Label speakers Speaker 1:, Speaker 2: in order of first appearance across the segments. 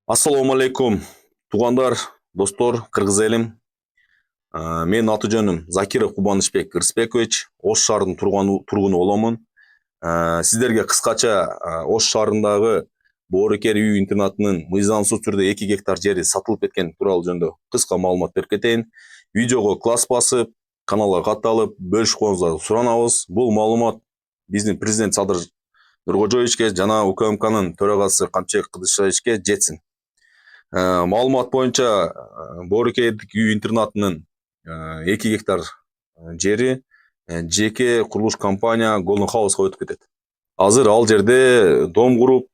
Speaker 1: Ассаламу алейкум, туғандар, достор, қырғыз елім. Мен аты жөнім Закиров Кубанышбек Рысбекович, Ош шаарынын тургуну боломун. Сіздерге қысқача Ош шаарындағы Боорукер үй интернатынын мыйзамсыз түрдө 2 гектар жери сатылып кеткен тууралуу жөнүндө кыска маалымат берип кетейин. Видеого класс басып, каналга катталып, бөлүшкөнүңүздү суранабыз. Бул маалымат биздин президент Садыр Нуркожоевичке жана УКМКнын төрагасы Камчыбек Кыдышевичке жетсин. Маалымат боюнча Боорукердик үй интернатынын 2 гектар жери жеке курулуш компания Golden House'га өтүп кетет. Азыр ал жерде дом куруп,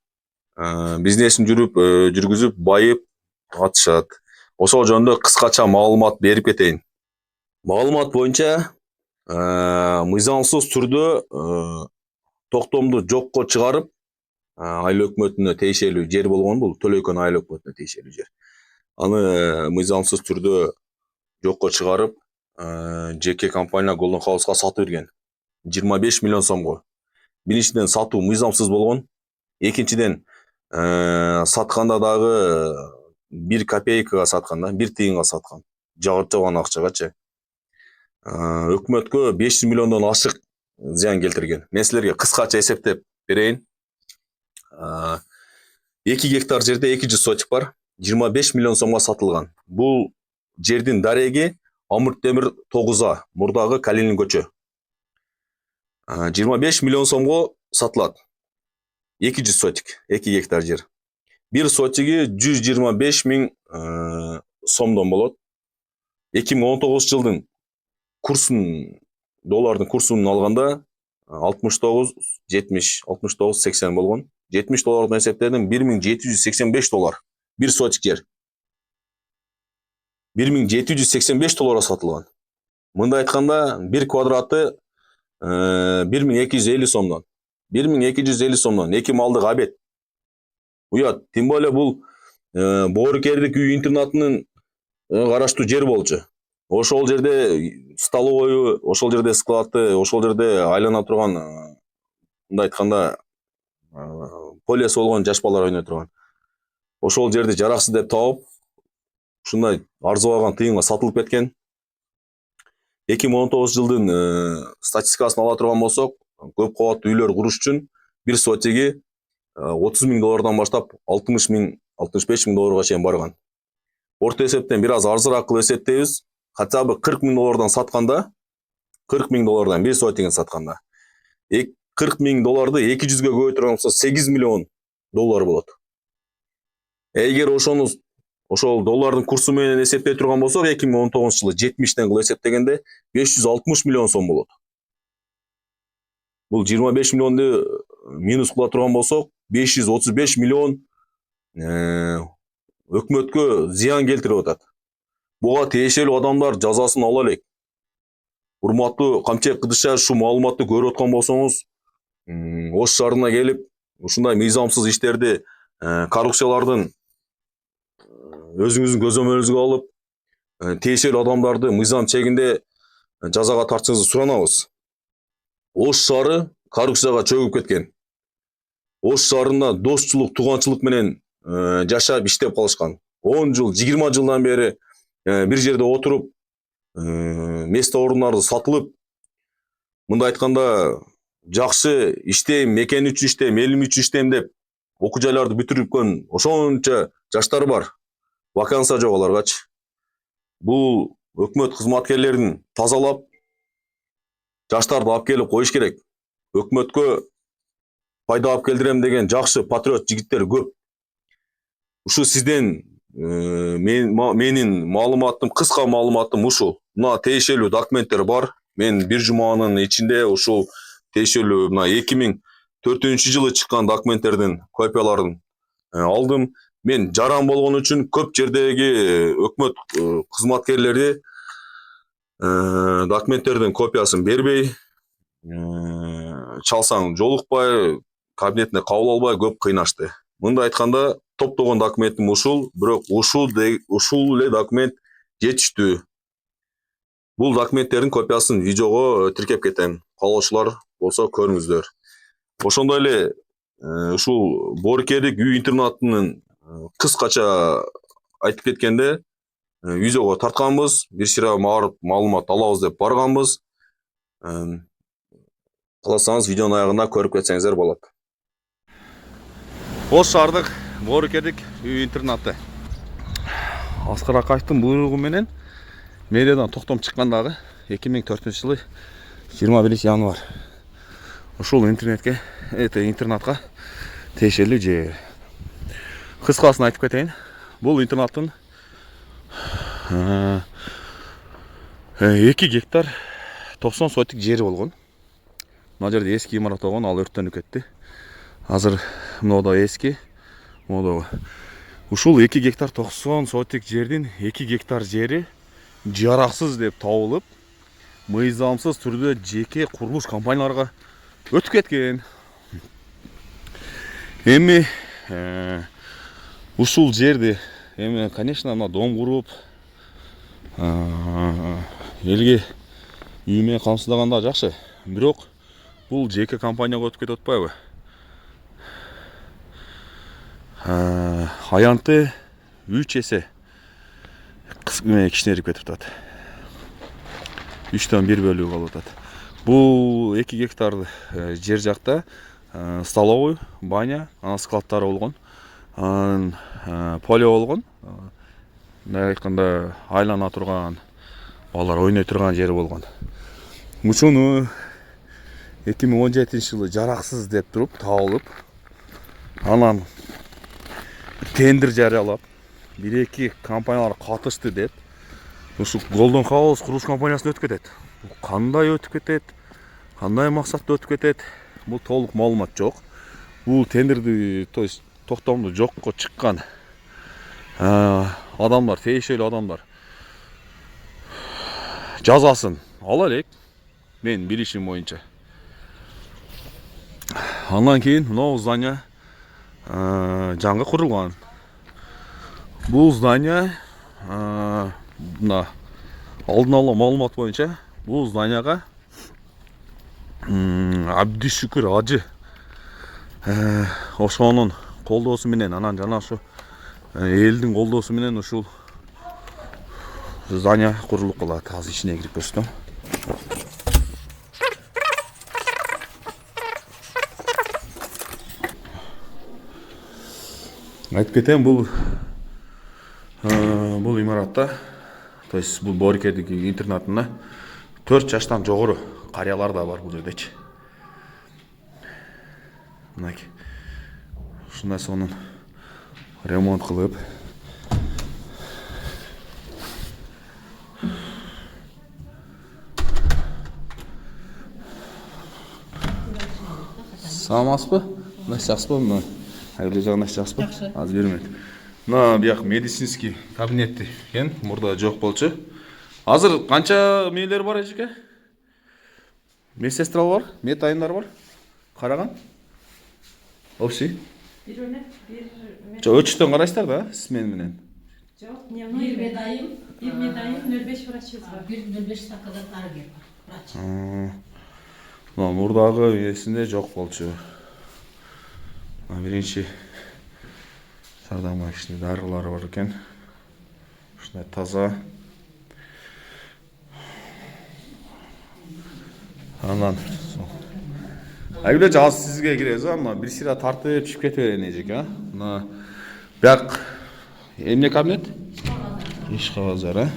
Speaker 1: бизнесин жүргүзүп, байып атышат. Ошол жөнүндө кыскача маалымат берип кетейин. Маалымат боюнча мыйзамсыз түрдө токтомду жокко чыгарып, айыл өкмөтүнө тиешелүү жер болгон, бул Төлөйкөн айыл өкмөтүнө тиешелүү жер. Аны мыйзамсыз түрдө жокко чыгарып, жеке компания Golden House'га сатып берген. 25 миллион сомго. Биринчиден сатуу мыйзамсыз болгон. Экинчиден сатканда дагы 1 копейкага саткан да, 1 тыйынга саткан. Жаган акчагачы. Өкмөткө 500 миллиондон ашык зыян келтирген. Мен силерге кыскача эсептеп берейин. 2 гектар жерде 200 сотик бар. 25 миллион сомго сатылган. Бул жердин дареги Амурт темир 9А, мурдагы Калинин көчө. 25 миллион сомго сатылат. 200 сотик, 2 гектар жер. Бир сотиги 125 миң сомдон болот. 2019 жылдын курсун, доллардын курсун алганда 69-70, 69-80 болгон. 70 доллардан эсептедим, 1785 доллар. Бир сотик жер. 1785 долларга сатылган. Мында айтканда 1 квадраты 1250 сомдон. 1250 сомдон 2 малдык абет. Уят, тем более бул Боорукердик үй интернатынын караштуу жер болчу. Ошол жерде столовойу, ошол жерде склады, ошол жерде айлана турган, мындай айтканда полисы болгон жаш балдар ойной турган. Ошол жерди жараксыз деп таап, ушундай арзыбаган тыйынга сатылып кеткен. 2019 жылдын статистикасын ала турган болсок, көп кабаттуу үйлөр куруш үчүн бир сотиги 30 миң доллардан баштап 60 миң, 65 миң долларга чейин барган. Орто эсептен бир аз арзыраак кылып эсептейбиз. Хотя бы 40 миң доллардан сатканда, 40 миң доллардан бир сотигин сатканда, 40 миң долларды 200ге көбөйтүргөн болсо 8 миллион доллар болот. Эгер ошол доллардын курсу менен эсептей турган болсок, 2019 жылы 70тен кылып эсептегенде 560 миллион сом болот. Бул 25 миллионду минус кыла турган болсок, 535 миллион өкмөткө зыян келтирип атат. Буга тиешелүү адамдар жазасын ала элек. Урматтуу Камчыбек Кыдышев, ушу маалыматты көрүп аткан болсоңуз, Ош шаарына келип, ушундай мыйзамсыз иштерди, коррупциялардын өзүңүздүн көзөмөлүңүзгө алып, тиешелүү адамдарды мыйзам чегинде жазага тартышыңызды суранабыз. Ош шаары коррупцияга чөгүп кеткен. Ош шаарында достчулук, тууганчылык менен жашап, иштеп калышкан. 10 жыл, 20 жылдан бери бир жерде отуруп, место орундарды сатылып, мында айтканда жакшы иштейм, мекен үчүн иштейм, элим үчүн иштейм деп окуу жайларды бүтүрүпкөн ошончо жаштар бар. Вакансия жок аларгачы. Бул өкмөт кызматкерлерин тазалап, жаштарды алып келип коюш керек. Өкмөткө пайда алып келдирем деген жакшы патриот жигиттер көп. Ушу сизден менин маалыматым, кыска маалыматым ушул. Мына тиешелүү документтер бар. Мен бир жуманын ичинде ушул тиешелүү мына 2004-жылы чыккан документтердин копияларын алдым. Мен жаран болгон үчүн көп жердеги өкмөт кызматкерлери документтердин копиясын бербей, чалсаң жолукпай, кабинетине кабыл албай көп кыйнашты. Мында айтканда топтогон документим ушул, бирок ушул эле документ жетиштүү. Бул документтердин копиясын видеого тиркеп кетем. Каалоочулар болсо көрүңүздөр. Ошондой эле ушул Боорукердик үй интернатынын Кыскача айтып кеткенде, видеого тартканбыз, бир сыйра маалымат алабыз деп барганбыз. Кааласаңыз видеонун аягында көрүп кетсеңиздер болот. Ош шаардык Боорукердик үй интернаты. Аскар Акаевдин буйругу менен мэриядан токтом чыккандагы 2004-жылы 21 январь ушул интернатка тиешелүү жер. Кыскасын айтып кетейин. Бул интернаттын 2 гектар 90 сотик жери болгон. Мына жерде эски имарат болгон, ал өрттөнүп кетти. Азыр мынада эски, мынада ушул 2 гектар 90 сотик жердин 2 гектар жери жараксыз деп табылып, мыйзамсыз түрдө жеке курулуш компанияларга өтүп кеткен. Эми ушул жерди конечно, мына дом куруп, элге үй менен камсыздаганда жакшы. Бирок бул жеке компанияга өтүп кетип атпайбы? Аянты 3 эсе кичинерип кетип атат. 3төн 1 бөлүгү калып атат. Бул 2 гектар жер жакта столовый, баня, складтары болгон, поле болгон. Мындай айтканда айлана турган, балдар ойной турган жери болгон. Ушуну 2017-жылы жараксыз деп туруп табылып, анан тендер жарыялап, 1-2 компаниялар катышты деп, ушу Golden House курулуш компаниясына өтүп кетет. Кандай өтүп кетет, кандай максатта өтүп кетет, бул толук маалымат жок. Бул тендерди, то есть токтомду жокко чыккан адамдар, тиешелүү адамдар жазасын ала элек, мен билишим боюнча. Андан кийин мына здание жаңы курулган. Бул здание мына алдын ала маалымат боюнча бул зданияга Абдишүкүр Ажы ошонун колдоосу менен, анан жана ушу элдин колдоосу менен ушул здание курулуп калат. Азыр ичине кирип көрсөтөм. Айтып кетем, бул имаратта, то есть бул Боорукердик интернатында 4 жаштан жогору карыялар да бар бул жердечи. Мынакей. Ушундай сонун ремонт кылып, саламатсызбы? Жакшысызбы? Мына айыл жагынан жакшысызбы? Азыр бермейт. Мына бияк медицинский кабинетти экен, мурда жок болчу. Азыр канча мээлер бар эжеке? Медсестралар бар, мед айымдар бар. Караган? Общий? Өчтөн карайсыздар да, смен менен.
Speaker 2: Жок, дневной медайым, 05 врачыбыз бар. 05 стационар врач.
Speaker 1: Мына мурдагы эсинде жок болчу. Биринчи жардамга кичине дарылар бар экен. Ушундай таза. Анан Айгүлө жаз сизге киребиз, мына бир сыйра тартып чыгып кете берейин эжеке. Мына бияк эмне кабинет? Иш кагаздар,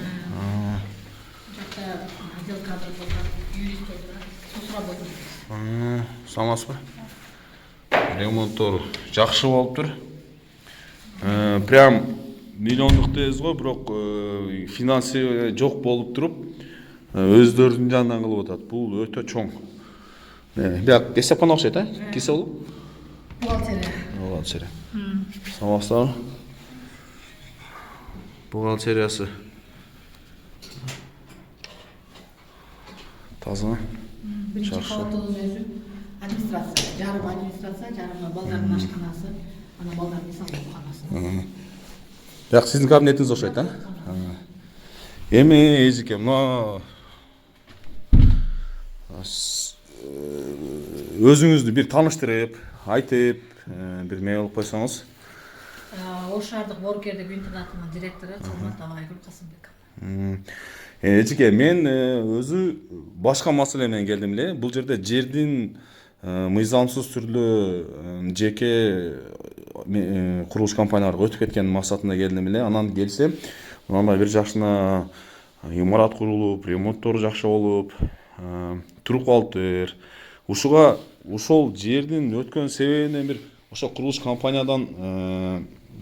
Speaker 1: Саламатсызбы? Ремонттор жакшы болуптур. Прям миллиондук дейбиз го, бирок финансы жок болуп туруп, өздөрүнүн жанынан кылып атат. Бул өтө чоң. Бияк кесепкана окшойт, кесе болуп? Бухгалтерия. Саламатсызбы? Бухгалтериясы таза.
Speaker 3: Биринчи кабатыбыз өзү администрация, жарым администрация, жарым балдардын ашканасы, анан балдардын сабакханасы.
Speaker 1: Бияк сиздин кабинетиңиз окшойт, Эми эжеке, мына өзүңүздү бир тааныштырып, айтып, бир мээ болуп койсоңуз.
Speaker 3: Ош шаардык боорукердик интернатынын директору Калматова Айгүл Касымбекова.
Speaker 1: Эжеке, мен өзү башка маселе менен келдим эле. Бул жерде жердин мыйзамсыз түрдө жеке курулуш компанияларга өтүп кеткен максатында келдим эле. Анан келсем, мындай бир жакшына имарат курулуп, ремонттору жакшы болуп, туруп калыптыр. Ушуга ошол жердин өткөн себебинен бир ошо курулуш компаниядан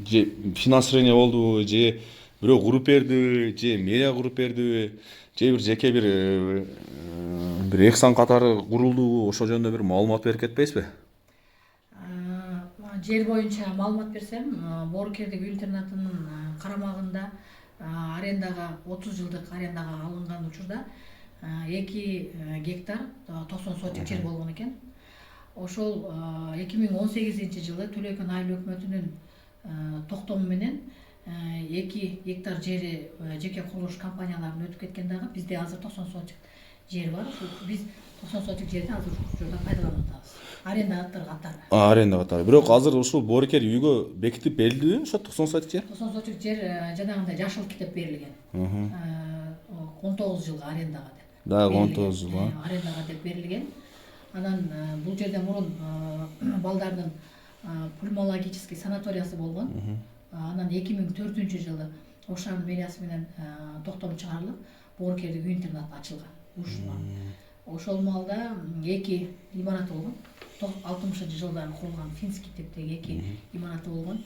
Speaker 1: же финансирование болдубу, же бирөө куруп бердиби, же мэрия куруп бердиби, же бир жеке бир эксан катары курулдубу, ошол жөнүндө бир маалымат берип кетпейсизби?
Speaker 3: Жер боюнча маалымат берсем, боорукердик интернатынын карамагында арендага 30 жылдык арендага алынган учурда 2 гектар 90 сотик жер болгон экен. Ошол 2018-жылы Төлөкөн айыл өкмөтүнүн токтому менен 2 гектар жери жеке курулуш компанияларына өтүп кеткен дагы. Бизде азыр 90 сотик жер бар. Биз 90 сотик жерди азыр учурда пайдаланып атабыз. Аренда катары.
Speaker 1: Аренда катары. Бирок азыр ушул боорукер үйгө бекитип берилдиби ошо 90 сотик жер?
Speaker 3: 90 сотик жер жанагындай жашыл китеп берилген. 19 жылга арендага деп.
Speaker 1: Дагы 19 жылга.
Speaker 3: Арендага деп берилген. Анан бул жерде мурун балдардын пульмологический санаториясы болгон. Анан 2004-жылы Ош шаарынын мэриясы менен токтом чыгарылып, боорукердик интернат ачылган. Ошол маалда 2 имараты болгон. 60-жылдан курулган финский типтеги 2 имараты болгон.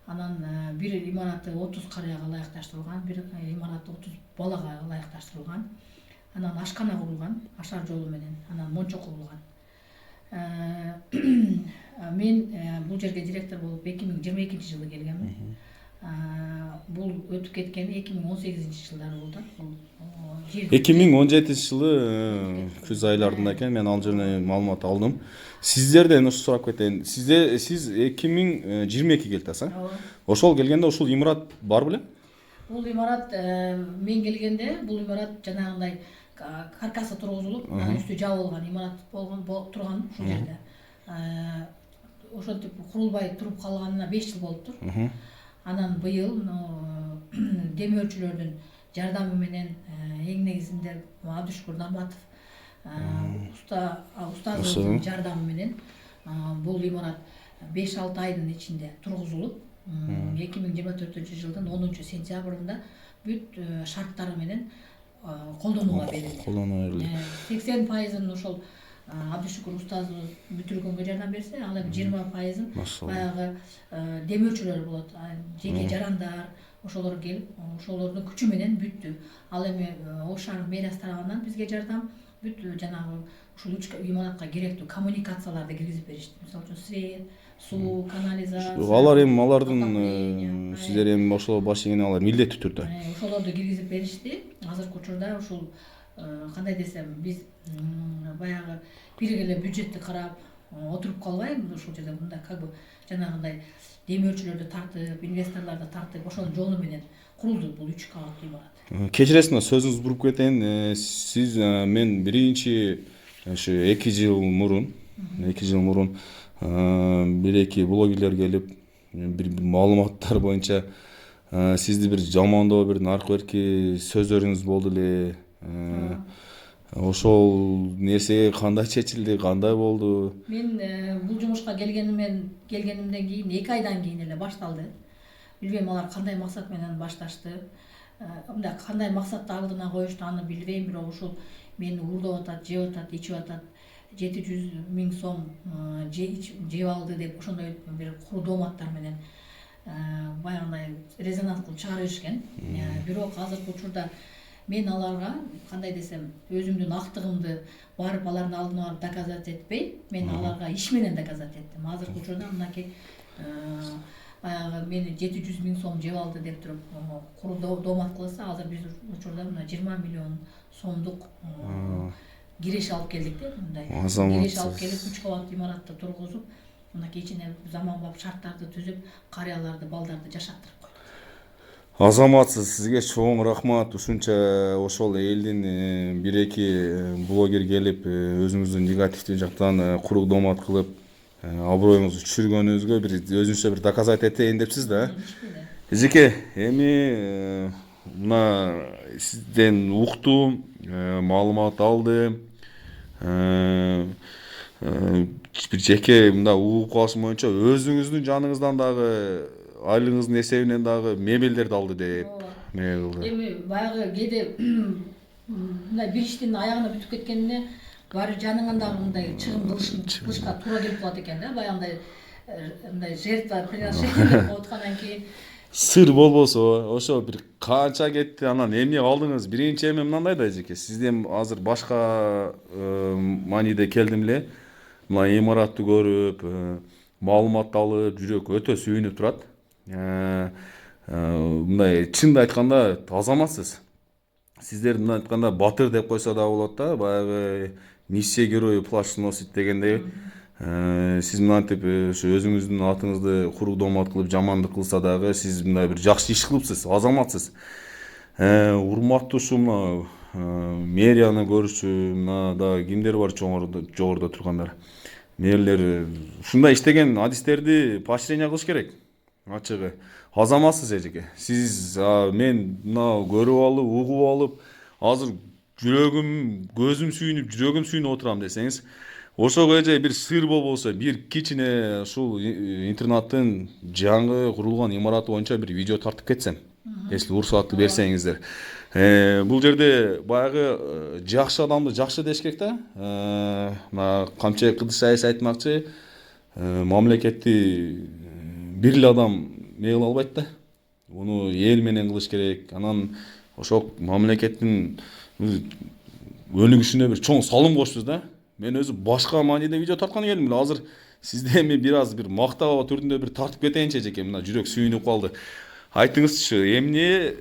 Speaker 3: Анан бир имараты 30 карыяга ылайыкташтырылган, бир имараты 30 балага ылайыкташтырылган. Анан ашкана курулган, ашар жолу менен, анан мончо курулган. Мен бул жерге директор болуп 2022-жылы келгенмин. Бул өтүп кеткени 2018-жылдары болду.
Speaker 1: 2017-жылы күз айларында экен, мен ал жерден маалымат алдым. Сиздерден ушу сурап кетейин. Сиз 2022 келди аса? Ошол келгенде ушул имарат бар беле?
Speaker 3: Бул имарат мен келгенде бул имарат жанагындай каркасы тургузулуп, үстү жабылган имарат болгон турган ушул жерде. Ошентип курулбай туруп калганына 5 жыл болуптур. Анан быйыл демөөрчүлөрдүн жардамы менен эң негизинде Абдышкур Нарматов устазыбыздын жардамы менен бул имарат 5-6 айдын ичинде тургузулуп, 2024-жылдын 10-сентябрында бүт шарттары менен колдонууга берилди. 80% ошол Абдышкур устазыбыз бүтүргөнгө жардам берсе, ал эми 20% баягы демөөрчүлөр болот, жеке жарандар, ошолор келип, ошолордун күчү менен бүттү. Ал эми Ош шаардык мэриясы тарабынан бизге жардам, бүт жанагы ушул 3 имаратка керектүү коммуникацияларды киргизип беришти. Мисалы үчүн свет, суу, канализация.
Speaker 1: Алар эми алардын сиздер эми ошол башчыгын алар милдеттүү түрдө.
Speaker 3: Ошолорду киргизип беришти. Азыркы учурда ушул кандай десем, биз баягы бир эле бюджетти карап отуруп калбайбыз ушул жерде, мындай как бы жанагындай демөөрчүлөрдү тартып, инвесторлорду тартып, ошонун жолу менен курулду бул 3 кабаттуу имарат.
Speaker 1: Кечиресиңер, сөзүңүздү буруп кетейин. Сиз мен биринчи ушу 2 жыл мурун бир-эки блогерлер келип, бир маалыматтар боюнча сизди бир жамандоо, бир наркы сөздөрүңүз болду эле. Ошол нерсе кандай чечилди, кандай болду?
Speaker 3: Мен бул жумушка келгенимден кийин 2 айдан кийин эле башталды. Билбейм алар кандай максат менен башташты. Мындай кандай максатты алдына коюшту, аны билбейм, бирок ушул мени уурдап атат, жеп атат, ичип атат, 700 000 сом жеп алды деп ошондой бир куру дооматтар менен баягындай резонанс кылып чыгарып беришкен. Бирок азыркы учурда мен аларга кандай десем, өзүмдүн актыгымды барып алардын алдына барып доказать этпей, мен аларга иш менен доказать эттим. Азыркы учурда мынакей баягы мени 700 000 сом жеп алды деп туруп куру доомат кылса, азыр биз учурда мына 20 миллион сомдук киреш алып келдик да, мындай. Киреш алып келип 3 кабаттуу имаратты тургузуп, мынакей ичине заманбап шарттарды түзүп, карыяларды, балдарды жашаттырып койдук.
Speaker 1: Азаматсыз, сизге чоң рахмат. Ушунча ошол элдин 1-2 блогер келип өзүңүздүн негативдүү жактан куру доомат кылып, аброюңузду түшүргөнүңүзгө бир өзүнчө бир доказать этейин депсиз да. Эжеке, эми мына сизден уктум, маалымат алдым. Бир жеке мында угуп калышым боюнча өзүңүздүн жаныңыздан дагы айлыгыңыздын эсебинен дагы мебелдерди алды деп эме кылды.
Speaker 3: Эми баягы кээде мындай бир иштин аягына бүтүп кеткенине баары жаныңан дагы мындай чыгым кылышка туура келип калат экен да. Баягындай мындай жертва приношение деп коюткандан кийин
Speaker 1: Сыр болбосо ошо бир канча кетти, анан эмне алдыңыз? Биринчи эми мындай да эжеке, сизден азыр башка мааниде келдим эле. Мына имаратты көрүп, маалымат алып, жүрөк өтө сүйүнүп турат. Мындай чынды айтканда азаматсыз. Сиздер мындай айтканда батыр деп койсо да болот да, баягы миссия герою плащ носит дегендей. Сиз мынантип ошо өзүңүздүн атыңызды куру домат кылып, жамандык кылса дагы сиз мындай бир жакшы иш кылыпсыз, азаматсыз. Урматтуу ушу мына мэрияны көрүүчү мына да кимдер бар жогоруда тургандар. Мэрлер ушундай иштеген адистерди поощрение кылыш керек. Ачыгы. Азаматсыз эжеке. Сиз мен мына көрүп алып, угуп алып, азыр жүрөгүм, көзүм сүйүнүп, жүрөгүм сүйүнүп отурам десеңиз, ошого эже бир сыр болбосо, бир кичине ушул интернаттын жаңы курулган имараты боюнча бир видео тартып кетсем, если уруксатты берсеңиздер. Бул жерде баягы жакшы адамды жакшы деш керек да. Мына Камчыбек Кыдыршаевич айтмакчы, мамлекетти бир эле адам эме кыла албайт да. Муну эл менен кылыш керек. Анан ошол мамлекеттин өнүгүшүнө бир чоң салым кошпуз да. Мен өзү башка мааниде видео тартканы келдим эле. Азыр сизде эми бир аз бир мактоо түрүндө бир тартып кетейинчи эжеке. Мына жүрөк сүйүнүп калды. Айтыңызчы, эмне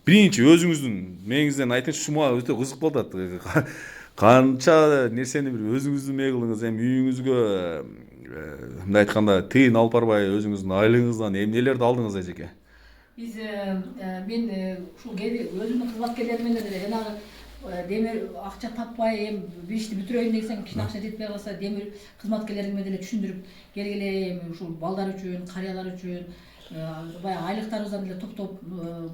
Speaker 1: биринчи өзүңүздүн мээңизден айтыңызчы, шума өтө кызык болот. Канча нерсени бир өзүңүздүн эме кылдыңыз, эми үйүңүзгө мындай айтканда тыйын алып барбай өзүңүздүн айлыгыңыздан эмнелерди алдыңыз эжеке?
Speaker 3: биз мен ушул өзүмдүн кызматкерлерим менен эле жанагы демир акча таппай эми бир ишти бүтүрөйүн десең кичине акча жетпей калса демир кызматкерлерим менен эле түшүндүрүп келгиле, эми ушул балдар үчүн, карыялар үчүн баягы айлыктарыбыздан эле топтоп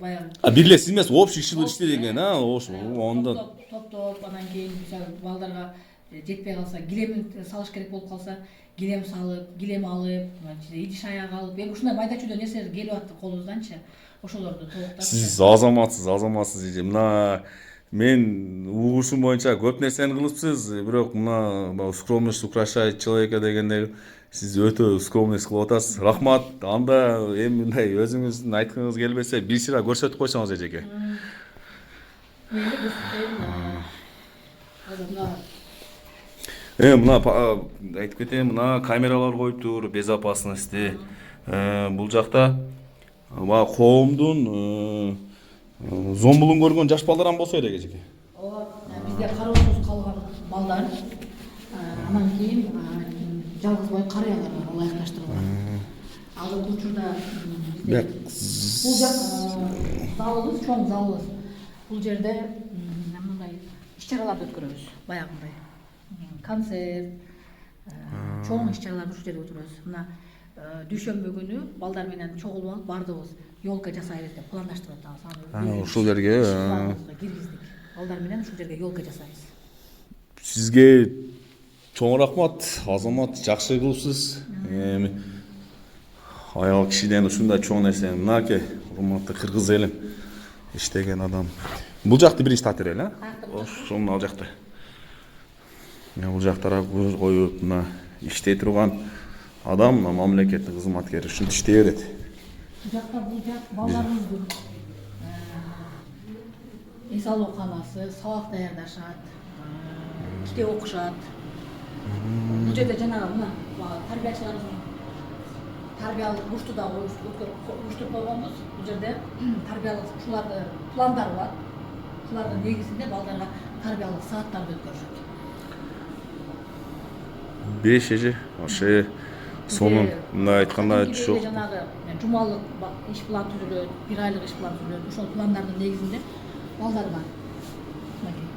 Speaker 3: баягы
Speaker 1: Бир эле сиз эмес, общий иштедиң, ошо онда
Speaker 3: топтоп анан кийин балдарга жетпей калса, килемин салыш керек болуп калса, килем салып, килем алып, идиш аяк алып, эми ушундай майда чүйдө нерселер келип атты колубузданчы. Ошолорду толуктап.
Speaker 1: Сиз азаматсыз эже. Мына мен угушум боюнча көп нерсени кылыпсыз, бирок мына скромность украшает человека дегендей сиз өтө скромность кылып атасыз. Рахмат. Анда эми мындай өзүңүздүн айткыңыз келбесе, бир сыйра көрсөтүп койсоңуз эжеке. Мына айтып кетейин, мына камералар коюптур, безопасности. Бул жакта баягы коомдун зомбулун көргөн жаш балдардан болсо эле эжеке.
Speaker 3: Бизде кароосуз калган балдар, анан кийин жалгыз бой карыялар бар, ылайыкташтырылган. Азыркы учурда бизде бул жак залыбыз, чоң залыбыз. Бул жерде мындай иш-чараларды өткөрөбүз, баягындай. Концерт, чоң иш-чараларды ушул жерде өткөрөбүз. Мына дүйшөмбү күнү балдар менен чогулуп алып бардыгыбыз ёлка жасайбыз деп пландаштырып атабыз.
Speaker 1: Ушул жерге
Speaker 3: киргиздик. Балдар менен ушул жерге ёлка жасайбыз.
Speaker 1: Сизге чоң рахмат, азамат, жакшы кылыпсыз. Аял кишиден ушундай чоң нерсени мынакей, урматтуу кыргыз элим иштеген адам. Бул жакты биринчи тартып эле, ошол ал жакта. Бул жактара коюп, мына иштей турган адам, мамлекеттик кызматкер ушинтип иштей берет.
Speaker 3: Бул жак балдарыбыздын эс алуу камасы, сабак даярдашат, китеп окушат. Бул жерде жанагы мына тарбиячыларыбыздын тарбиялык курсту да уюштуруп койгонбуз. Бул жерде тарбиялык ушуларды пландары бар. Ушулардын негизинде балдарга тарбиялык сааттарды өткөрүшөт.
Speaker 1: 5 эже, ошо сонун мындай айтканда
Speaker 3: жок. Жанагы жумалык иш план түзүлөт, бир айлык иш план түзүлөт. Ошол пландардын негизинде балдар бар. Мынакей.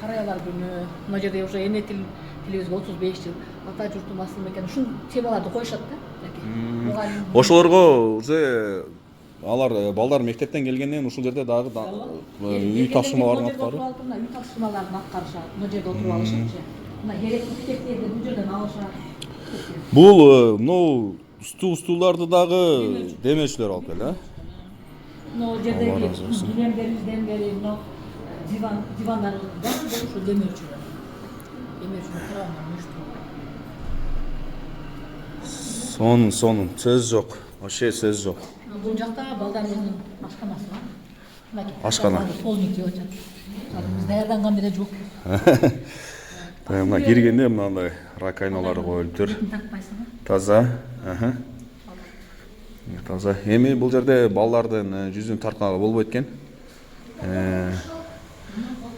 Speaker 3: Карыялар күнү, мына жерде уже эне элибизге 35 жыл ата журтум асыл мекени ушул темаларды коюшат да. Мугалим
Speaker 1: Ошолорго уже алар балдар мектептен келгенден ушул жерде дагы үй тапшырмаларын аткарып.
Speaker 3: Үй тапшырмаларын аткарышат. Мына жерде отуруп алышат. Мына керектүү китептерди бул жерден алышат.
Speaker 1: Бул мынау стулдарды дагы демечилер алып келди,
Speaker 3: Мына жердеги килемдерибизден бери мына дивандарыбыздын баары ушул демечилер. Демечилер турандар мушту.
Speaker 1: Сонун сөз жок. Вообще сөз жок.
Speaker 3: Бул жакта балдарыбыздын ашканасы бар. Мынакей.
Speaker 1: Ашкана.
Speaker 3: Полник деп атышат. Биз даярданган бире жок.
Speaker 1: Мына киргенде мынандай ракайналары коюлуптур.
Speaker 3: Такпайсың.
Speaker 1: Таза. Таза. Эми бул жерде балдардын жүзүн тартканга болбойт экен.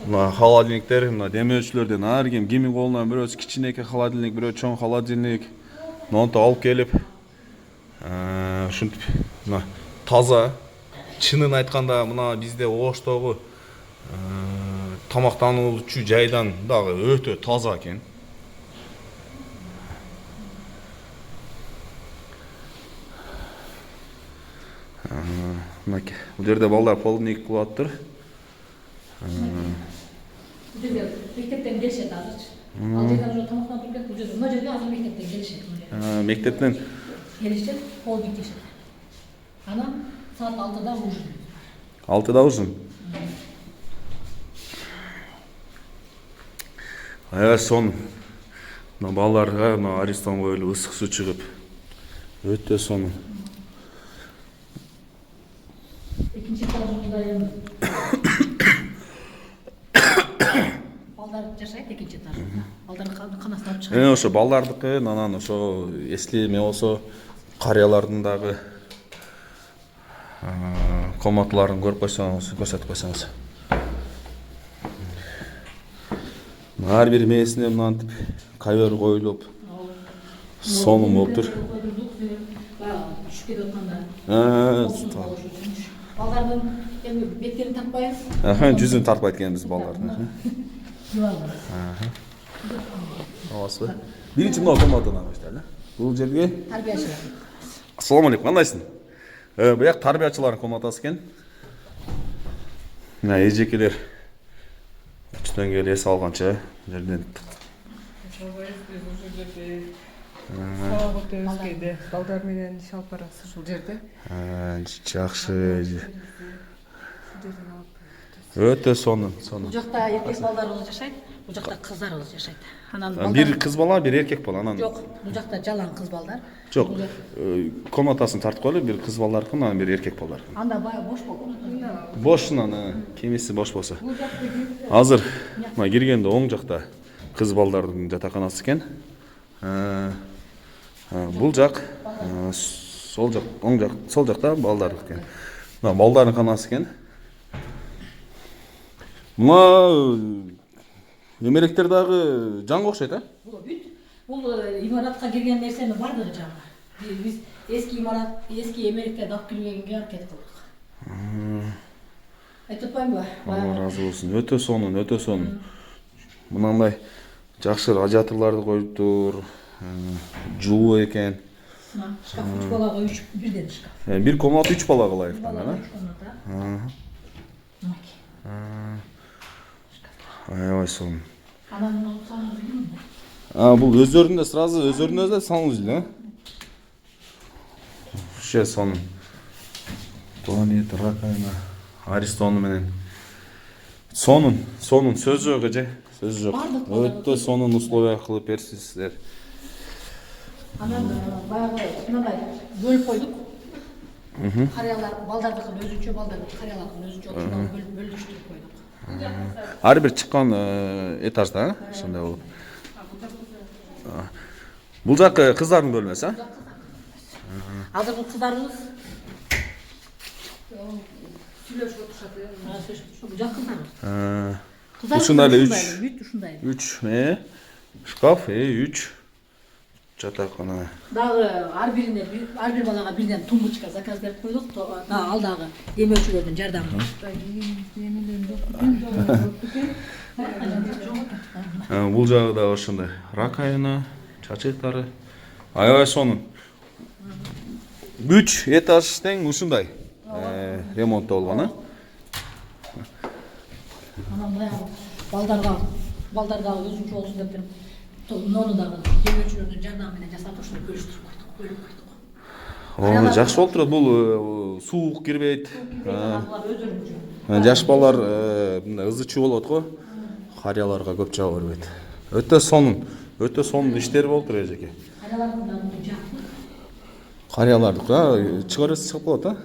Speaker 1: Мына холодильниктер, мына демөөчүлөрдөн ар кимдин колунан бирөөсү кичинекей холодильник, бирөө чоң холодильник, нонто алып келип, ушинтип мына таза. Чынын айтканда мына бизде Оштогу тамактануучу жайдан дагы өтө таза экен. Мынакей, бул жерде балдар полдник кылып атыптыр.
Speaker 3: Бул жерде мектептен келишет азырчы. Ал жерден уже тамактанып келген бул жерде. Мына жерде азыр мектептен келишет.
Speaker 1: Мектептен
Speaker 3: Келишет, полдник дешет. Анан саат 6-да ужин.
Speaker 1: 6-да ужин. Аябай сонун. Мына балдарга мына Аристон коюлуп ысык суу чыгып өтө сонун.
Speaker 3: Экинчи этажыбызда эми балдар жашайт экинчи этажда. Балдардын канасын алып чыгат.
Speaker 1: Ошо балдардыкы, анан ошо эсли эме болсо карыялардын дагы комнаталарын көрүп койсоңуз, көрсөтүп койсоңуз. Ар бир мээсине мынантип ковер коюлуп сонун болуптур.
Speaker 3: Түшүп кетип атканда. Балдардын эми беттерин такпайбыз.
Speaker 1: Жүзүн тартпайт экенбиз балдардын. Аласызбы? Биринчи мына комнатаны баштайлы. Бул жерге
Speaker 3: Тарбиячылар.
Speaker 1: Ассаламу алейкум, кандайсың? Буяк тарбиячылардын комнатасы экен. Мына эжекелер үчтөн келип эс алганча жерден.
Speaker 4: Балдар менен иш алып барасыз ушул жерде.
Speaker 1: Жакшы. Өтө сонун.
Speaker 3: Бул жакта эркек балдарыбыз жашайт, бул жакта кыздарыбыз жашайт. Анан
Speaker 1: Бир кыз бала, бир эркек бала. Анан
Speaker 3: жок, бул жакта жалаң кыз балдар.
Speaker 1: жок. Комнатасын тартып коелу, бир кыз балдарыкы, анан бир эркек балдарыкы.
Speaker 3: Анда баягы бош болду.
Speaker 1: Бошунан, кемеси бош болсо. Азыр мына киргенде оң жакта кыз балдардын жатаканасы экен. Бул жак, сол жак, оң жак, сол жакта балдардык экен. Мына балдардын канасы экен. Мына эмеректер дагы жанга окшойт,
Speaker 3: Бул имаратка кирген нерсенин бардыгы жаңы. Биз эски имарат, эски эмеректерди алып келбегенге аракет кылдык. Айтып атпаймынбы?
Speaker 1: Алла разы болсун. Өтө сонун, өтө сонун. Мынандай жакшы радиаторларды коюптур. Жылуу экен.
Speaker 3: Шкаф 3 балага 3 бирден шкаф.
Speaker 1: Бир комната 3 балага ылайык
Speaker 3: Балага
Speaker 1: да.
Speaker 3: 3 комната.
Speaker 1: Аябай сонун.
Speaker 3: Анан саныз билем.
Speaker 1: Бул өздөрүндө сразу өздөрүнө да саналып эле. Вообще сонун. Туалет, раковина, Аристону менен. Сонун сөз жок эже, сөз жок. Өтө сонун условия кылып берипсиздер.
Speaker 3: Анан баягы мындай бөлүп койдук. Карыялар балдардыкын өзүнчө, балдардын карыялардын өзүнчө бөлүштүрүп койдук.
Speaker 1: Ар бир чыккан этажда, ошондой болуп. Бул жак кыздардын бөлмөсү,
Speaker 3: Азыркы кыздарыбыз сүйлөшүп отурушат. Бул жак кыздарыбыз.
Speaker 1: Ушундай эле
Speaker 3: 3 ушундай.
Speaker 1: 3 шкаф, 3 жатакана.
Speaker 3: Дагы ар бир балага бирден тумбочка заказ берип койдук. Дагы алдагы демөчүлөрдүн жардамы.
Speaker 1: Бул жагы да ошондой. Ракайна, чачыктары. Аябай сонун. 3 этаж тең ушундай. Ремонттоо болгон, а?
Speaker 3: Анан баягы балдарга өзүнчө болсун деп нону дагы демөчүлөрдүн жардамы менен жасап ошону бөлүштүрүп койдук, бөлүп койдук.
Speaker 1: Жакшы болуп турат. Бул суук кирбейт.
Speaker 3: Алар өздөрүнчө.
Speaker 1: Жаш балдар мындай ызычуу болот го. Карыяларга көп жаба бербейт. Өтө сонун иштери болуп тур эжеке.
Speaker 3: Каралардын дагы жакты.
Speaker 1: Карыяларды чыгарып чыгып калат, а?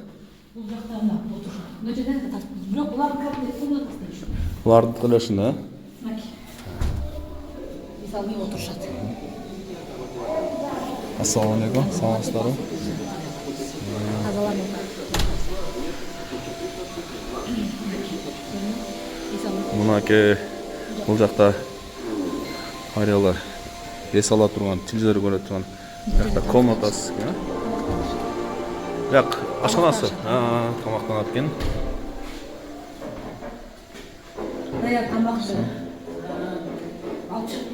Speaker 3: Бул жакта мына отурушат. Мына жерден да тартып. Бирок булардын комнатасында ушул.
Speaker 1: Булардын кылышын, а?
Speaker 3: Мисалы отурушат.
Speaker 1: Ассаламу алейкум. Саламатсыздарбы?
Speaker 3: Тазаланып.
Speaker 1: Мынаке бул жакта карыялар эс ала турган, телевизор көрө турган жакта комнатасы экен, а? Жак ашканасы. Тамактанат экен.
Speaker 3: Даяр тамакты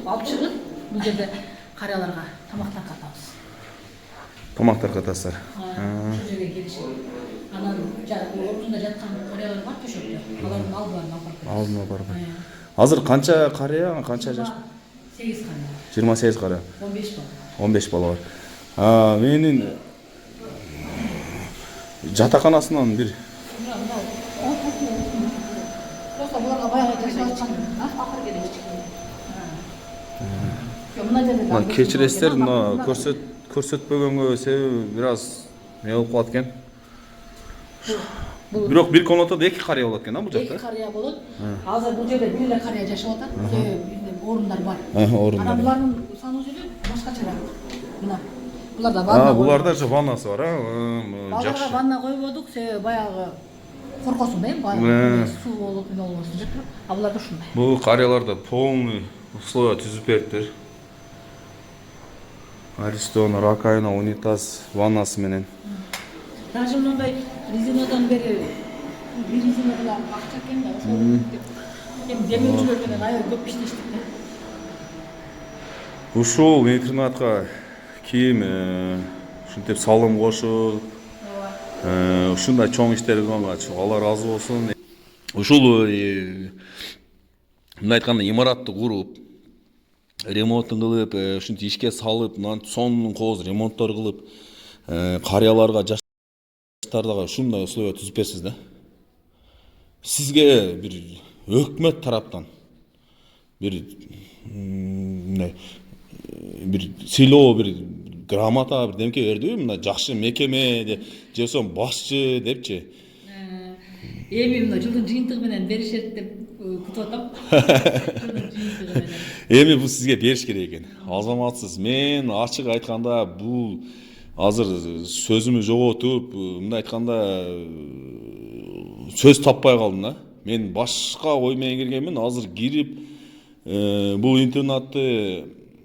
Speaker 3: алып чыгып, бул жерде карыяларга тамактар катабыз.
Speaker 1: Тамактар катасыздар.
Speaker 3: Ошол жерге келишет. Анан ортунда жаткан карыялар бар төшөктө. Алардын алдына барып.
Speaker 1: Азыр канча карыя, канча жаш?
Speaker 3: 8 карыя.
Speaker 1: 28 карыя.
Speaker 3: 15 бала.
Speaker 1: 15 бала бар. Менин жатаканасынан бир
Speaker 3: Просто буларга баягы жашап аткан акыр келишти. Мына жерде
Speaker 1: мына кечиресиздер, мына көрсөтпөгөнгө себеби бир аз не болуп калат экен. Бирок бир комнатада 2 карыя болот экен, а бул жакта?
Speaker 3: 2 карыя болот. Азыр бул жерде бир эле карыя жашап атат. Орундар бар.
Speaker 1: Орундар.
Speaker 3: Анан булардын саны өзү башкачараак. Мына буларда ванна.
Speaker 1: Буларда же ваннасы бар, а?
Speaker 3: Балдарга
Speaker 1: Жакшы.
Speaker 3: ванна койбодук, себеби баягы коркосуң да, баягы суу болуп эмне болбосун деп. А буларда ушундай.
Speaker 1: Бул карыяларда полный условия түзүп бериптир. Аристон, ракайна, унитаз, ваннасы менен.
Speaker 3: Даже мындай резинадан бери бир резина гана акча экен да, ошол эми демөчүлөр менен аябай көп иштештик да.
Speaker 1: Ушул интернатка кийим ушинтип салым кошуп, ушундай чоң иштер кылганга Алла ыраазы болсун. Ушул мындай айтканда имаратты куруп, ремонтун кылып, ушинтип ишке салып, сонун кооз ремонттор кылып, карыяларга жаштарга ушундай условия түзүп берсиз да. Сизге бир өкмөт тараптан бир сыйлоо, бир грамота, бир демке бердиби? Мына жакшы мекеме же болбосо башчы депчи.
Speaker 3: Эми мына жылдын жыйынтыгы менен беришет деп күтүп атам.
Speaker 1: Эми бул сизге бериш керек экен. Азаматсыз. Мен ачык айтканда бул азыр сөзүмү жоготуп, мындай айтканда сөз таппай калдым да. Мен башка ой менен киргенмин, азыр кирип бул интернатты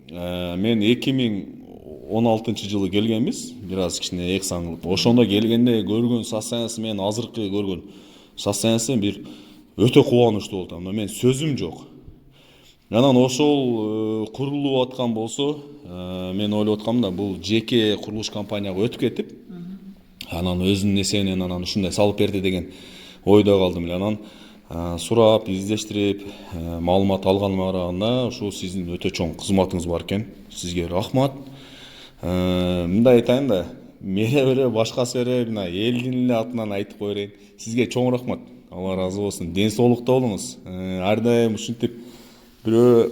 Speaker 1: мен 2016-жылы келгенбиз. Бир аз кичине эксан кылып. Ошондо келгенде көргөн состояниясы менен азыркы көргөн состояниясы бир өтө кубанычтуу болду. Мен сөзүм жок. Анан ошол курулуп аткан болсо, мен ойлоп аткам да бул жеке курулуш компанияга өтүп кетип, анан өзүнүн эсебинен анан ушундай салып берди деген ойдо калдым эле. Анан сурап, издештирип, маалымат алганыма караганда, ушул сиздин өтө чоң кызматыңыз бар экен. Сизге рахмат. Мындай айтайын да, мене бере башкасы бере, мына элдин эле атынан айтып кой берейин. Сизге чоң рахмат. Алла ыраазы болсун. Ден соолукта болуңуз. Ар дайым ушинтип бирөө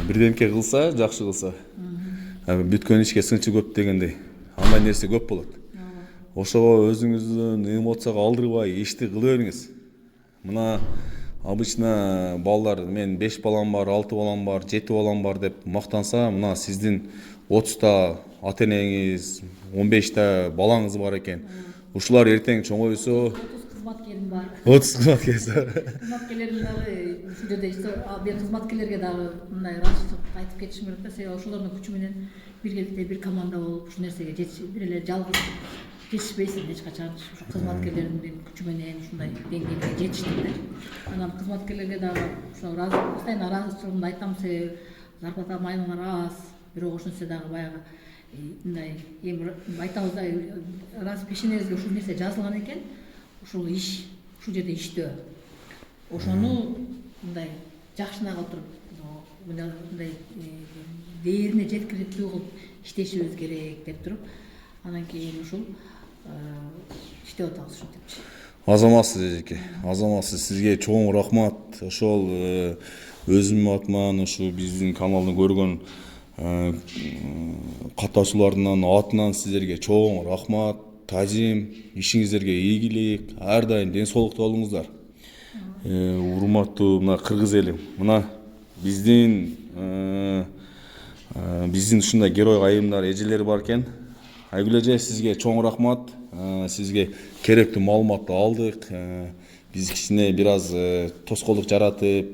Speaker 1: бирдемке кылса, жакшы кылса, бүткөн ишке сынчы көп дегендей, андай нерсе көп болот. Ошого өзүңүздүн эмоцияга алдырбай ишти кыла бериңиз. Мына обычно балдар, мен 5 балам бар, 6 балам бар, 7 балам бар деп мактанса, мына сиздин 30та ата-энеңиз, 15та балаңыз бар экен. Ушулар эртең чоңойсо,
Speaker 3: кызматкерим бар.
Speaker 1: 30 кызматкериңиз бар.
Speaker 3: Кызматкерлерим дагы ушул жерде мен кызматкерлерге дагы мындай ыраазычылык айтып кетишим керек да, себеби ошолордун күчү менен биргеликте бир команда болуп ушул нерсеге бир эле жалгыз жетишпейсиң эч качан. Ушу кызматкерлердин күчү менен ушундай деңгээлге жетиштик да. Анан кызматкерлерге дагы ошо постоянно ыраазычылыгымды айтам, себеби зарплата майлар аз, бирок ошентсе дагы баягы мындай эми айтабыз да, раз пешенеңизге ушул нерсе жазылган экен, ушул иш, ушул жерде иштөө. Ошону мындай жакшынак отуруп, мындай дээрине жеткиликтүү кылып иштешибиз керек деп туруп, анан кийин ушул иштеп атабыз ушинтипчи.
Speaker 1: Азаматсыз эжеке, азаматсыз, сизге чоң рахмат. Ошол өзүмдүн атыман ушу биздин каналды көргөн катнашчылардын атынан сиздерге чоң рахмат, таазим, ишиңиздерге ийгилик, ар дайым ден соолукта болуңуздар. Урматтуу мына кыргыз элим, мына биздин ушундай герой айымдар, эжелер бар экен. Айгүл эже, сизге чоң рахмат. Сизге керектүү маалыматты алдык. Биз кичине бир аз тоскоолдук жаратып,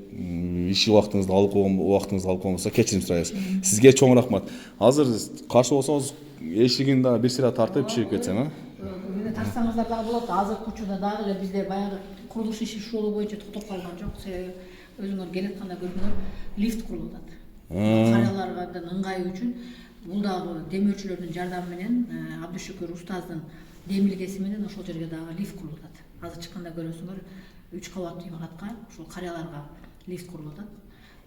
Speaker 1: иш убактыңызды алып койгонбосо кечирим сурайбыз. Сизге чоң рахмат. Азыр каршы болсоңуз эшигин дагы бир сыйра тартып чыгып кетсем,
Speaker 3: Тартсаңыздар дагы болот. Азыркы учурда дагы эле бизде баягы курулуш иши ушул боюнча токтоп калган жок. Себеби өзүңөр келатканда көрдүңөр, лифт курулуп атат. Карыяларга ыңгайы үчүн бул дагы демөөрчүлөрдүн жардамы менен, Абдышүкүр устаздын демилгеси менен ошол жерге дагы лифт курулуп атат. Азыр чыкканда көрөсүңөр, 3 кабаттуу имаратка ушул карыяларга лифт курулуп атат.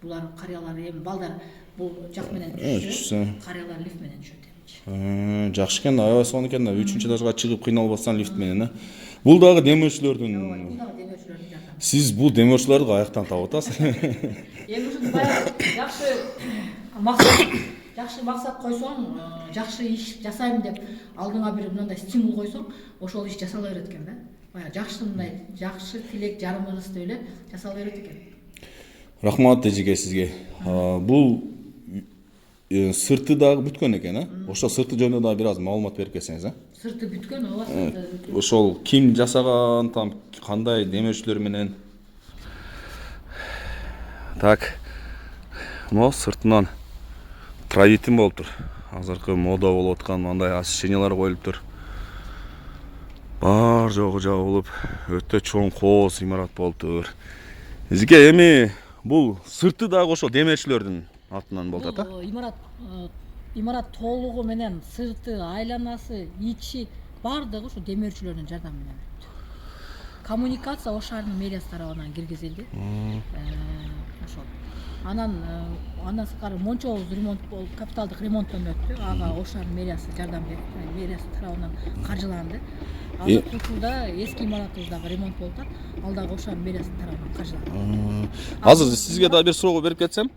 Speaker 3: Булар карыялар эми балдар бул жак менен түшсө, карыялар лифт менен түшөт эмичи.
Speaker 1: Жакшы экен, аябай сонун экен да, 3-чү этажга чыгып кыйналбастан лифт менен. Бул дагы демөөрчүлөрдүн.
Speaker 3: Бул дагы демөөрчүлөрдүн жардамы.
Speaker 1: Сиз бул демөөрчүлөрдү каяктан таап атасыз?
Speaker 3: Эми ушул баягы жакшы максат койсоң, жакшы иш жасайм деп алдыңа бир мындай стимул койсоң, ошол иш жасала берет экен да. Баягы жакшы мындай жакшы тилек, жарым ырысты эле жасала берет экен.
Speaker 1: Рахмат эжеке сизге. Бул сырты дагы бүткөн экен, Ошол сырты жөнүндө дагы бир аз маалымат берип кетсеңиз,
Speaker 3: Сырты бүткөн, ооба, сырты бүткөн.
Speaker 1: Ошол ким жасаган, там кандай демөөрчүлөр менен? Так. Мына сыртынан травитин болуптур. Азыркы мода болуп аткан мындай освещениялар коюлуптур. Бар жогу жабылып, өтө чоң кооз имарат болуптур. Эжеке, эми бул сырты дагы ошол демөөрчүлөрдүн атынан болуп атат,
Speaker 3: Имарат толугу менен сырты, айланасы, ичи бардыгы ушу демөөрчүлөрдүн жардамы менен бүттү. Коммуникация Ош шаарынын мэриясы тарабынан киргизилди. Ошол. Андан сырткары мончобуз ремонт болуп, капиталдык ремонттон өттү. Ага Ош шаарынын мэриясы жардам берди, мэриясы тарабынан каржыланды. Азыркы учурда эски имаратыбыз дагы ремонт болуп атат. Ал дагы Ош шаарынын мэриясы тарабынан каржыланды.
Speaker 1: Азыр сизге дагы бир суроо берип кетсем,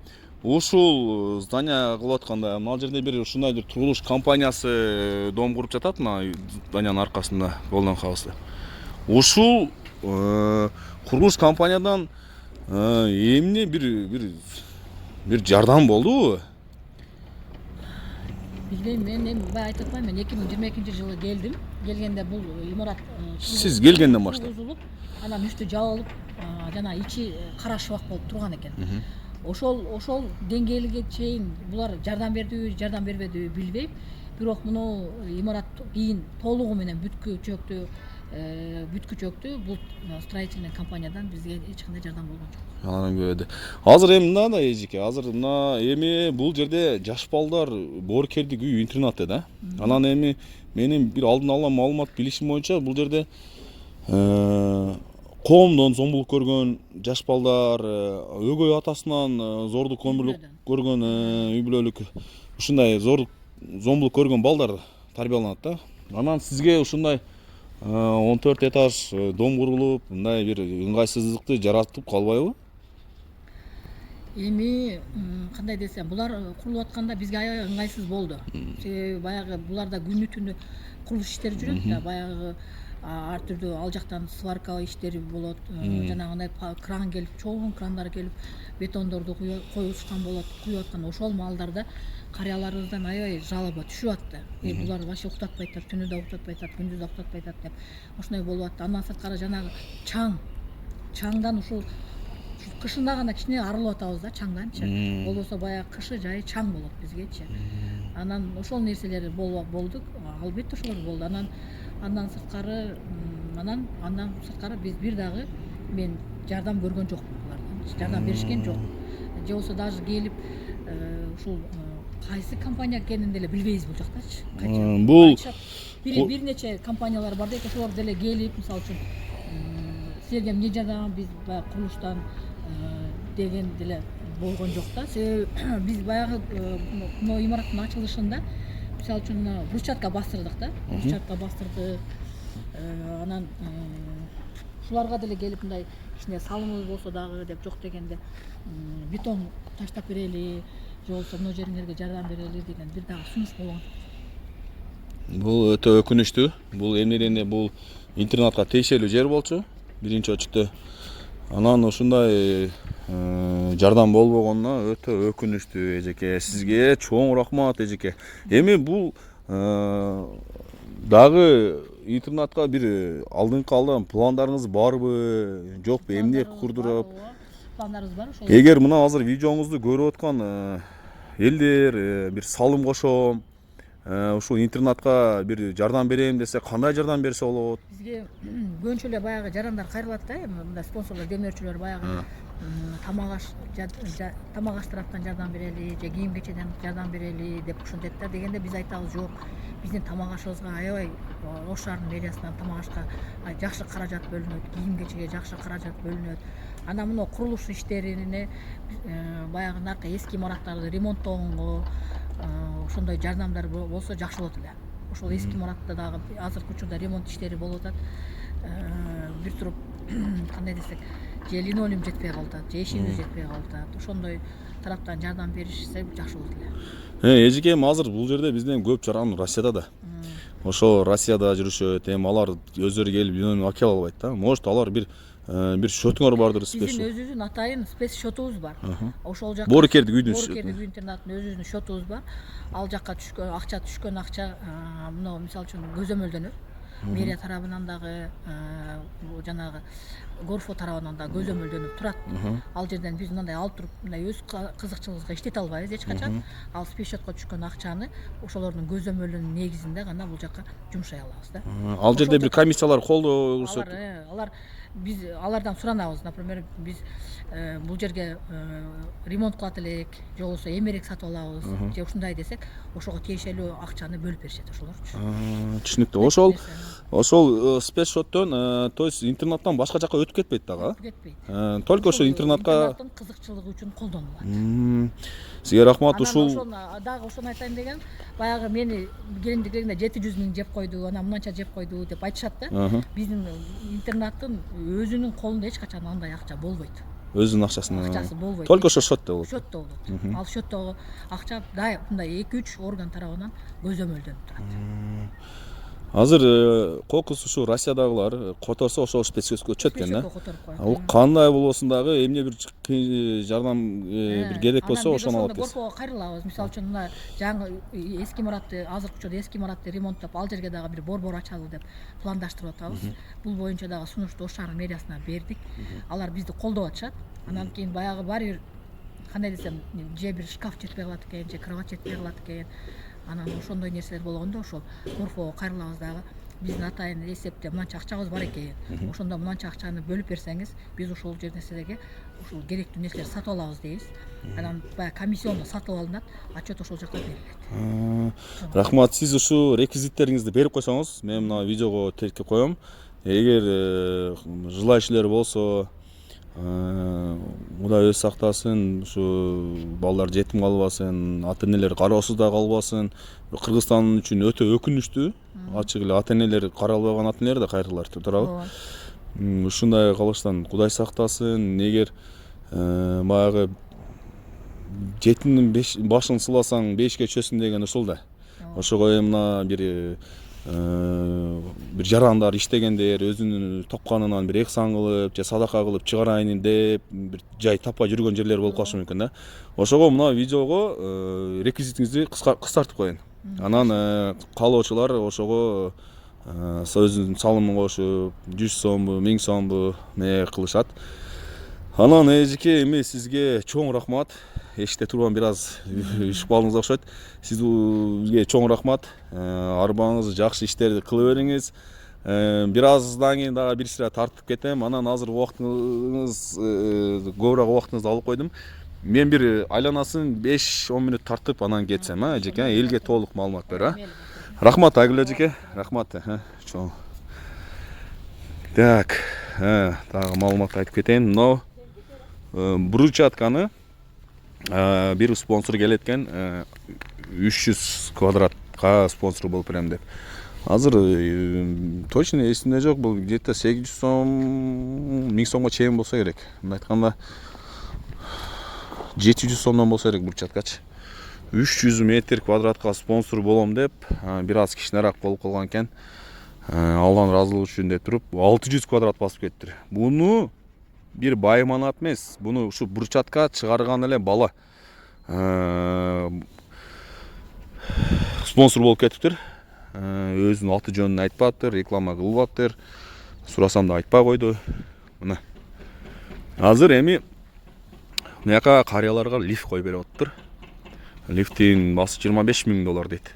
Speaker 1: ушул здание кылып атканда, мына жерде бир ушундай бир турулуш компаниясы дом куруп жатат, мына зданиянын аркасында Golden House. Ушул курулуш компаниядан эмне бир жардам болдубу?
Speaker 3: Билбейм, мен эми баягы айтып атпаймынбы, мен 2022-жылы келдим. Келгенде бул имарат
Speaker 1: Сиз келгенден баштап
Speaker 3: бузулуп, анан үстү жабылып, жана ичи кара шыбак болуп турган экен. Ошол деңгээлге чейин булар жардам бердиби, жардам бербедиби билбейм. Бирок муну имарат кийин толугу менен бүткү чөктү. Бул строительный компаниядан бизге эч кандай жардам болгон жок.
Speaker 1: Анан көрдү. Азыр эми мына да эжеке, азыр мына эми бул жерде жаш балдар боорукердик үй интернат да. Анан эми менин бир алдын ала маалымат билишим боюнча бул жерде коомдон зомбулук көргөн жаш балдар, өгөй атасынан зордук өмүрлүк көргөн үй бүлөлүк ушундай зомбулук көргөн балдар тарбияланат да. Анан сизге ушундай 14 этаж дом курулуп, мындай бир ыңгайсыздыкты жаратып калбайбы?
Speaker 3: Эми кандай десем, булар курулуп атканда бизге аябай ыңгайсыз болду. Себеби баягы буларда күнү түнү курулуш иштери жүрөт да, баягы ар түрдүү ал жактан сварка иштери болот, жанагындай кран келип, чоң крандар келип, бетондорду коюшкан болот, куюп аткан ошол маалдарда карыяларыбыздан аябай жалоба түшүп атты. Булар вообще уктатпай атат, түнү да уктатпай атат, күндүз да уктатпай атат деп. Ошондой болуп атты. Андан сырткары жанагы чаңдан ушул кышында гана кичине арылып атабыз да чаңданчы. Болбосо баягы кышы жайы чаң болот бизгечи. Анан ошол нерселер болдук. Албетте ошолор болду. Андан сырткары биз бир дагы мен жардам көргөн жокмун булардан. Жардам беришкен жок. Же болбосо даже келип ушул кайсы компания экенин деле билбейбиз бул жактачы.
Speaker 1: Бул
Speaker 3: бир нече компаниялар бар да экен, ошолор деле келип, мисалы үчүн силерге эмне жардам, биз баягы курулуштан деген деле болгон жок да. Себеби биз баягы могу имараттын ачылышында мисалы үчүн брусчатка бастырдык да. Брусчатка бастырдык. Анан ушуларга деле келип мындай кичине салымыбыз болсо дагы деп жок дегенде бетон таштап берели, же болбосо мына жериңерге жардам берели деген бир дагы сунуш болгон.
Speaker 1: бул өтө өкүнүчтүү. Бул эмнеден бул интернатка тиешелүү жер болчу биринчи очту. Анан ушундай жардам болбогонуна өтө өкүнүчтүү эжеке. Сизге чоң рахмат эжеке. Эми бул дагы интернатка бир алдыңкы пландарыңыз барбы, жокпу? Эмне курдуруп?
Speaker 3: Пландарыбыз бар ошол.
Speaker 1: Эгер мына азыр видеоңузду көрүп аткан элдер бир салым кошом, ушул интернатка бир жардам берем десе, кандай жардам берсе болот?
Speaker 3: Бизге көбүнчө эле баягы жарандар кайрылат да, эми мындай спонсорлор, демөөрчүлөр баягы тамак аш тараптан жардам берели, же кийим кечеден жардам берели деп ушинтет да. Дегенде биз айтабыз жок. Биздин тамак ашыбызга аябай Ош шаарынын мэриясынан тамак ашка жакшы каражат бөлүнөт, кийим кечеге жакшы каражат бөлүнөт. Анан мына курулуш иштерине баягы наркы эски имараттарды ремонттогонго ошондой жардамдар болсо жакшы болот эле. Ошол эски имаратта дагы азыркы учурда ремонт иштери болуп атат. Бир туруп кандай десек, же линолеум жетпей калып атат, же эшигибиз жетпей калып атат. Ошондой тараптан жардам беришсе жакшы болот эле.
Speaker 1: Эжекем, азыр бул жерде бизден көп жаран Россияда да. Ошо Россияда жүрүшөт. Эми алар өздөрү келип линолеум алып кела албайт да. Может алар бир счетуңар бардыр, спец.
Speaker 3: Биздин өзүбүздүн атайын спец счетубуз бар. Ошол жакка
Speaker 1: Боорукердик үйдүн
Speaker 3: Боорукердик интернаттын өзүбүздүн счетубуз бар. Ал жакка түшкөн акча мына мисалы үчүн көзөмөлдөнөт. Мэрия тарабынан дагы жанагы Горфо тарабынан да көзөмөлдөнүп турат. Ал жерден биз мындай алып туруп, мындай өз кызыкчылыгыбызга иштете албайбыз эч качан. Ал спец счетко түшкөн акчаны ошолордун көзөмөлүнүн негизинде гана бул жакка жумшай алабыз да.
Speaker 1: Ал жерде бир комиссиялар колдоо көрсөт.
Speaker 3: Алар биз алардан суранабыз. Например, биз бул жерге ремонт кылат элек, же болбосо эмерек сатып алабыз, же ушундай десек, ошого тиешелүү акчаны бөлүп беришет ошолорчу.
Speaker 1: Түшүнүктүү. Ошол спец счеттон, то есть интернаттан башка жакка өтүп кетпейт дагы.
Speaker 3: Кетпейт.
Speaker 1: Только ошо интернатка
Speaker 3: кызыкчылыгы үчүн колдонулат.
Speaker 1: Сизге рахмат. Ушул
Speaker 3: дагы ошону айтайын деген, баягы мени келиндиктеринде 700 миң жеп койду, анан мынанча жеп койду деп айтышат да. Биздин интернаттын өзүнүн колунда эч качан андай акча болбойт.
Speaker 1: Өзүнүн акчасы
Speaker 3: болбойт.
Speaker 1: Только ошо счетто болот.
Speaker 3: Счетто болот. Ал счеттогу акча мындай 2-3 орган тарабынан көзөмөлдөнүп турат.
Speaker 1: Азыр кокус ушу Россиядагылар которсо ошол спецсөзгө өтүшөт экен да. Ал кандай болбосун дагы эмне бир жардам бир керек болсо ошону алып келсин.
Speaker 3: Горфого кайрылабыз. Мисалы үчүн мына жаңы эски имаратты, азыркы учурда эски имаратты ремонттоп, ал жерге дагы бир борбор ачалы деп пландаштырып атабыз. Бул боюнча дагы сунушту Ош шаарынын мэриясына бердик. Алар бизди колдоп атышат. Анан кийин баягы баары бир кандай десем, же бир шкаф жетпей калат экен, же кровать жетпей калат экен. Анан ошондой нерселер болгондо ошол Горфого кайрылабыз дагы. Биздин атайын эсепте мынанча акчабыз бар экен. Ошондо мынанча акчаны бөлүп берсеңиз, биз ушул жерде силерге ушул керектүү нерселерди сатып алабыз дейбиз. Анан баягы комиссионно сатып алынат, отчет ошол жакка берилет.
Speaker 1: Рахмат. Сиз ушу реквизиттериңизди берип койсоңуз, мен мына видеого тиркеп коем. Эгер желающийлер болсо, Кудай өз сактасын, ушу балдар жетим калбасын, ата-энелер кароосуз да калбасын. Кыргызстан үчүн өтө өкүнүчтүү. Ачык эле ата-энелер карай албаган ата-энелер да кайрылар, туурабы? Ушундай кылыштан Кудай сактасын. Эгер баягы жетимдин башын сыласаң 5ке чөсүн деген ушул да. Ошого мына бир
Speaker 5: бир жарандар иштегендер өзүнүн тапканынан бир эхсан кылып же садака кылып чыгарайын деп бир жай таппай жүргөн жерлер болуп калышы мүмкүн да. Ошого мына видеого реквизитиңизди кыскартып коюн. Анан каалоочулар ошого өзүнүн салымын кошуп 100 сомбу 1000 сомбу не кылышат. Анан эжеке эми сизге чоң рахмат. Эшикте турган бир аз ишип калдыңыз окшойт. Сизге чоң рахмат. Арбаңыз жакшы иштерди кыла бериңиз. Бир аздан кийин дагы бир сыра тартып кетем. Анан азыр убактыңыз көбүрөөк убактыңызды алып койдум. Мен бир айланасын 5-10 мүнөт тартып анан кетсем, эжеке, элге толук маалымат бер, Рахмат Айгүл эжеке, рахмат. Чоң. Так, дагы маалымат айтып кетейин. Мынау брусчатканы бир спонсор келеткен 300 квадратка спонсор болуп берем деп. Азыр точно эсимде жок, бул где-то 800 сом, 1000 сомго чейин болсо керек. Мындай айтканда 700 сомдон болсо керек брусчаткачы. 300 метр квадратка спонсор болом деп, бир аз кичинерээк болуп калган экен. Алдан ыраазылык үчүн деп туруп 600 квадрат басып кетти. Буну бир байманат эмес, буну ушу брусчатка чыгарган эле бала спонсор болуп кетиптир. Өзүнүн аты жөнүн айтпаптыр, реклама кылбаптыр. Сурасам да айтпай койду. Мына. Азыр эми мыяка карыяларга лифт коюп берип атыптыр. Лифтин басы $25,000 дейт.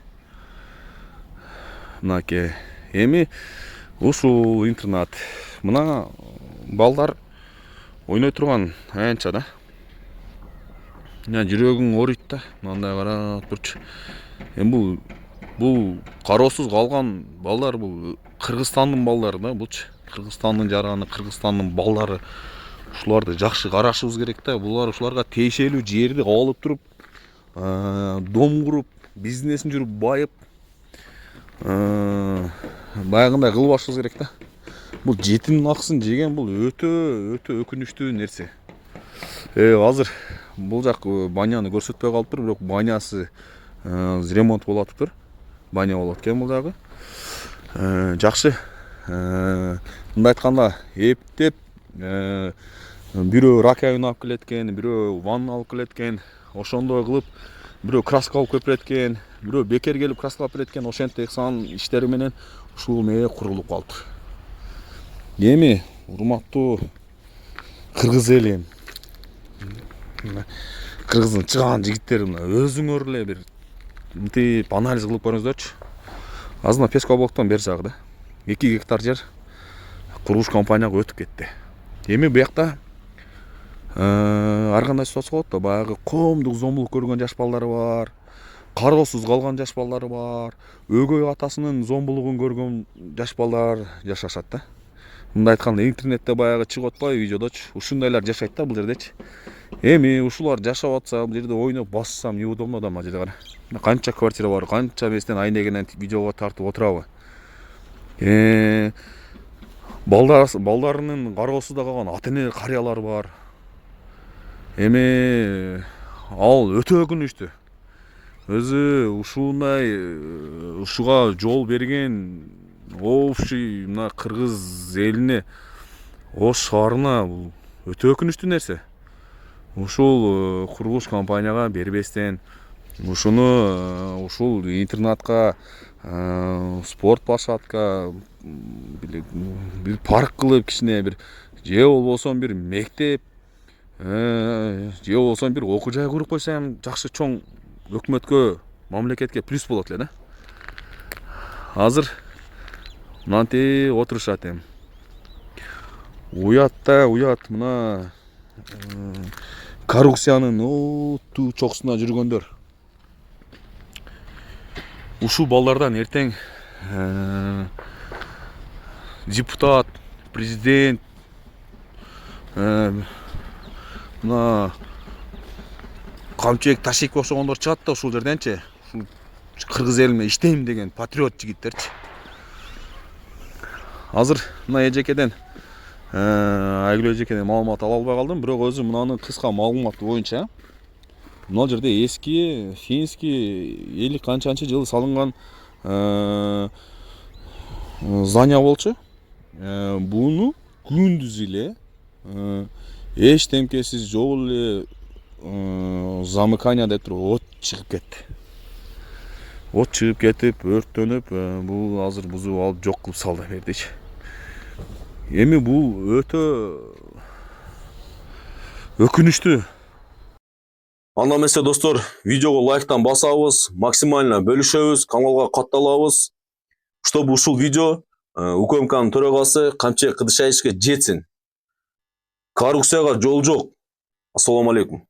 Speaker 5: Мынаке. Эми ушул интернат. Мына балдар ойной турган аянча да. Мына жүрөгүң ооруйт да. Мындай карап турчу. Эми бул кароосуз калган балдар, бул Кыргызстандын балдары да, булчу. Кыргызстандын жараны, Кыргызстандын балдары. Ушуларды жакшы карашыбыз керек да. Булар ушуларга тиешелүү жерди алып туруп, дом куруп, бизнесин жүрүп байып, баягындай кылбашыбыз керек да. Бул жетимдин акысын жеген бул өтө өкүнүчтүү нерсе. Азыр бул жак баняны көрсөтпөй калыптыр, бирок банясы ремонт болуп атыптыр. Баня болот экен бул жагы. Жакшы. Мындай айтканда, эптеп бирөө раковина алып келеткен, бирөө ванна алып келеткен, ошондой кылып, бирөө краска алып келип береткен, бирөө бекер келип краска алып береткен, ошентип сан иштери менен ушул мээ курулуп калыптыр. Эми урматтуу кыргыз элим, кыргыздын чыгаан жигиттери, өзүңөр эле бир мынтип анализ кылып көрүңүздөрчү. Азына Песков блоктон бер жагы да 2 гектар жер курулуш компанияга өтүп кетти. Эми буякта ар кандай ситуация болот да, баягы коомдук зомбулук көргөн жаш балдар бар, кароосуз калган жаш балдар бар, өгөй атасынын зомбулугун көргөн жаш балдар жашашат да. Мындай айтканда, интернетте баягы чыгып атпайбы видеодочу, ушундайлар жашайт да бул жердечи. Эми ушулар жашап атса, бул жерде ойноп бассам не удобно да, мына жерде кара. Канча квартира бар, канча местен айнегенен видеого тартып отурабы. Балдарынын кароосузда калган ата-эне карыялар бар. Эми ал өтө өкүнүчтүү. Өзү ушуга жол берген общий мына кыргыз элине, Ош шаарына бул өтө өкүнүчтүү нерсе. Ушул курулуш компанияга бербестен, ушул интернатка, спорт площадка, бир парк кылып кичине бир, же болбосо бир мектеп, же болбосо бир окуу жай куруп койсом, жакшы чоң өкмөткө, мамлекетке плюс болот эле да. Азыр мынтип отурушат эми. Уят мына коррупциянын оту чокусунда жүргөндөр. Ушул балдардан эртең депутат, президент, мына Камчыбек Ташеков окшогондор чыгат да ушул жерденчи. Кыргыз элине иштейм деген патриот жигиттерчи. Азыр мына эжекеден, Айгүл эжекеден маалымат ала албай калдым, бирок өзү мынанын кыска маалыматы боюнча, мына жерде эски финский 50 канчанчы жылы салынган здание болчу. Буну күндүз эле эчтемкесиз жол эле замыкание деп туруп от чыгып кетти. От чыгып кетип, өрттөнүп, бул азыр бузуп алып жок кылып салды бердичи. Эми бул өтө өкүнүчтүү.
Speaker 1: Анда эмесе достор, видеого лайктан басабыз, максимально бөлүшөбүз, каналга катталабыз, чтобы ушул видео УКМКнын төрагасы Камчек Кыдышаевичке жетсин. Коррупцияга жол жок. Ассаламу алейкум.